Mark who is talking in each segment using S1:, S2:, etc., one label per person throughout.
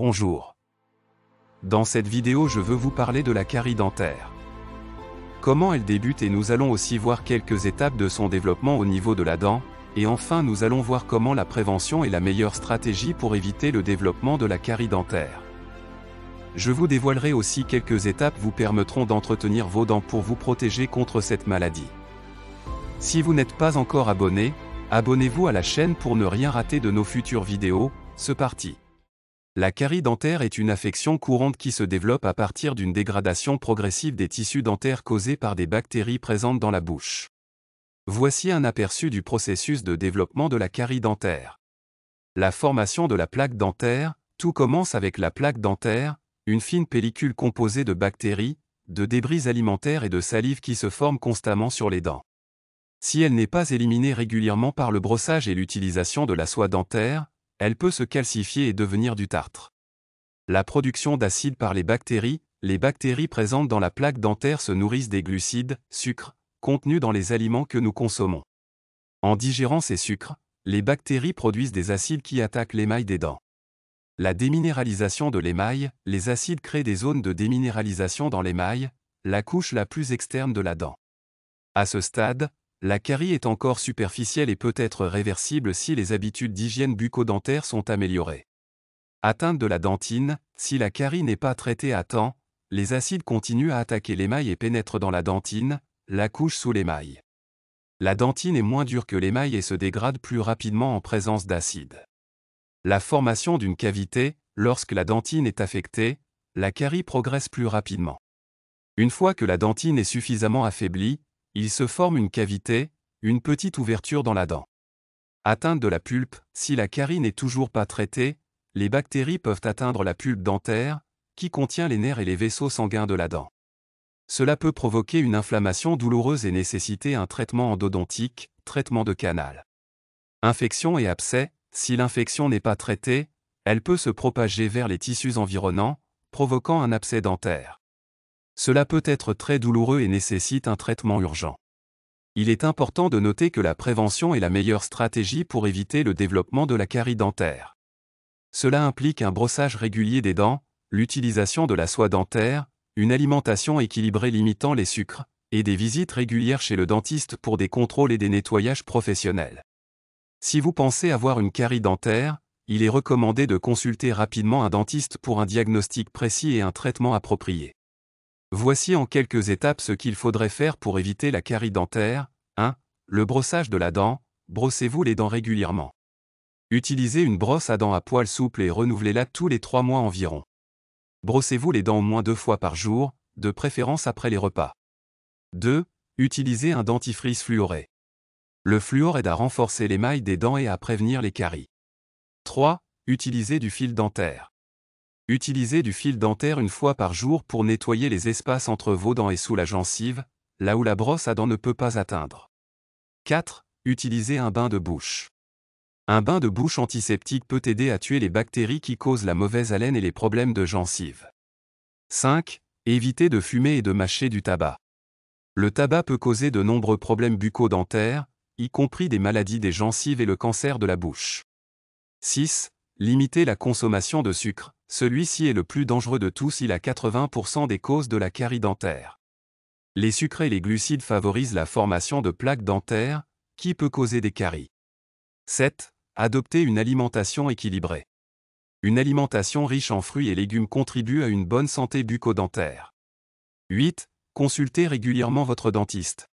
S1: Bonjour. Dans cette vidéo je veux vous parler de la carie dentaire. Comment elle débute et nous allons aussi voir quelques étapes de son développement au niveau de la dent, et enfin nous allons voir comment la prévention est la meilleure stratégie pour éviter le développement de la carie dentaire. Je vous dévoilerai aussi quelques étapes vous permettront d'entretenir vos dents pour vous protéger contre cette maladie. Si vous n'êtes pas encore abonné, abonnez-vous à la chaîne pour ne rien rater de nos futures vidéos, c'est parti. La carie dentaire est une affection courante qui se développe à partir d'une dégradation progressive des tissus dentaires causée par des bactéries présentes dans la bouche. Voici un aperçu du processus de développement de la carie dentaire. La formation de la plaque dentaire, tout commence avec la plaque dentaire, une fine pellicule composée de bactéries, de débris alimentaires et de salive qui se forment constamment sur les dents. Si elle n'est pas éliminée régulièrement par le brossage et l'utilisation de la soie dentaire, elle peut se calcifier et devenir du tartre. La production d'acide par les bactéries présentes dans la plaque dentaire se nourrissent des glucides, sucres, contenus dans les aliments que nous consommons. En digérant ces sucres, les bactéries produisent des acides qui attaquent l'émail des dents. La déminéralisation de l'émail, les acides créent des zones de déminéralisation dans l'émail, la couche la plus externe de la dent. À ce stade, la carie est encore superficielle et peut être réversible si les habitudes d'hygiène bucco-dentaire sont améliorées. Atteinte de la dentine, si la carie n'est pas traitée à temps, les acides continuent à attaquer l'émail et pénètrent dans la dentine, la couche sous l'émail. La dentine est moins dure que l'émail et se dégrade plus rapidement en présence d'acide. La formation d'une cavité, lorsque la dentine est affectée, la carie progresse plus rapidement. Une fois que la dentine est suffisamment affaiblie, il se forme une cavité, une petite ouverture dans la dent. Atteinte de la pulpe, si la carie n'est toujours pas traitée, les bactéries peuvent atteindre la pulpe dentaire, qui contient les nerfs et les vaisseaux sanguins de la dent. Cela peut provoquer une inflammation douloureuse et nécessiter un traitement endodontique, traitement de canal. Infection et abcès, si l'infection n'est pas traitée, elle peut se propager vers les tissus environnants, provoquant un abcès dentaire. Cela peut être très douloureux et nécessite un traitement urgent. Il est important de noter que la prévention est la meilleure stratégie pour éviter le développement de la carie dentaire. Cela implique un brossage régulier des dents, l'utilisation de la soie dentaire, une alimentation équilibrée limitant les sucres, et des visites régulières chez le dentiste pour des contrôles et des nettoyages professionnels. Si vous pensez avoir une carie dentaire, il est recommandé de consulter rapidement un dentiste pour un diagnostic précis et un traitement approprié. Voici en quelques étapes ce qu'il faudrait faire pour éviter la carie dentaire. 1. Le brossage de la dent, brossez-vous les dents régulièrement. Utilisez une brosse à dents à poils souples et renouvelez-la tous les 3 mois environ. Brossez-vous les dents au moins 2 fois par jour, de préférence après les repas. 2. Utilisez un dentifrice fluoré. Le fluor aide à renforcer l'émail des dents et à prévenir les caries. 3. Utilisez du fil dentaire. Utilisez du fil dentaire une fois par jour pour nettoyer les espaces entre vos dents et sous la gencive, là où la brosse à dents ne peut pas atteindre. 4. Utilisez un bain de bouche. Un bain de bouche antiseptique peut aider à tuer les bactéries qui causent la mauvaise haleine et les problèmes de gencive. 5. Évitez de fumer et de mâcher du tabac. Le tabac peut causer de nombreux problèmes bucco-dentaires, y compris des maladies des gencives et le cancer de la bouche. 6. Limitez la consommation de sucre. Celui-ci est le plus dangereux de tous, il a 80% des causes de la carie dentaire. Les sucres et les glucides favorisent la formation de plaques dentaires, qui peut causer des caries. 7. Adoptez une alimentation équilibrée. Une alimentation riche en fruits et légumes contribue à une bonne santé bucco-dentaire. 8. Consultez régulièrement votre dentiste.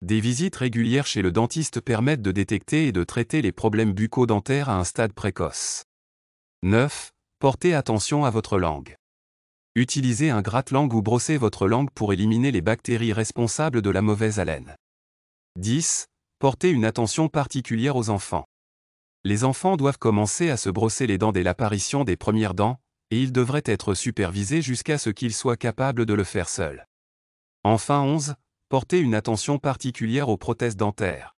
S1: Des visites régulières chez le dentiste permettent de détecter et de traiter les problèmes bucco-dentaires à un stade précoce. 9. Portez attention à votre langue. Utilisez un gratte-langue ou brossez votre langue pour éliminer les bactéries responsables de la mauvaise haleine. 10. Portez une attention particulière aux enfants. Les enfants doivent commencer à se brosser les dents dès l'apparition des premières dents, et ils devraient être supervisés jusqu'à ce qu'ils soient capables de le faire seuls. Enfin 11. Portez une attention particulière aux prothèses dentaires.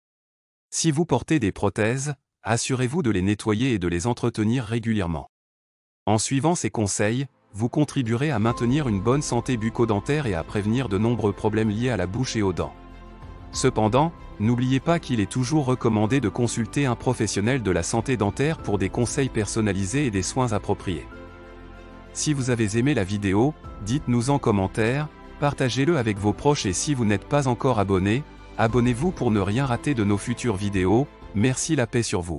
S1: Si vous portez des prothèses, assurez-vous de les nettoyer et de les entretenir régulièrement. En suivant ces conseils, vous contribuerez à maintenir une bonne santé bucco-dentaire et à prévenir de nombreux problèmes liés à la bouche et aux dents. Cependant, n'oubliez pas qu'il est toujours recommandé de consulter un professionnel de la santé dentaire pour des conseils personnalisés et des soins appropriés. Si vous avez aimé la vidéo, dites-nous en commentaire, partagez-le avec vos proches et si vous n'êtes pas encore abonné, abonnez-vous pour ne rien rater de nos futures vidéos. Merci, la paix sur vous.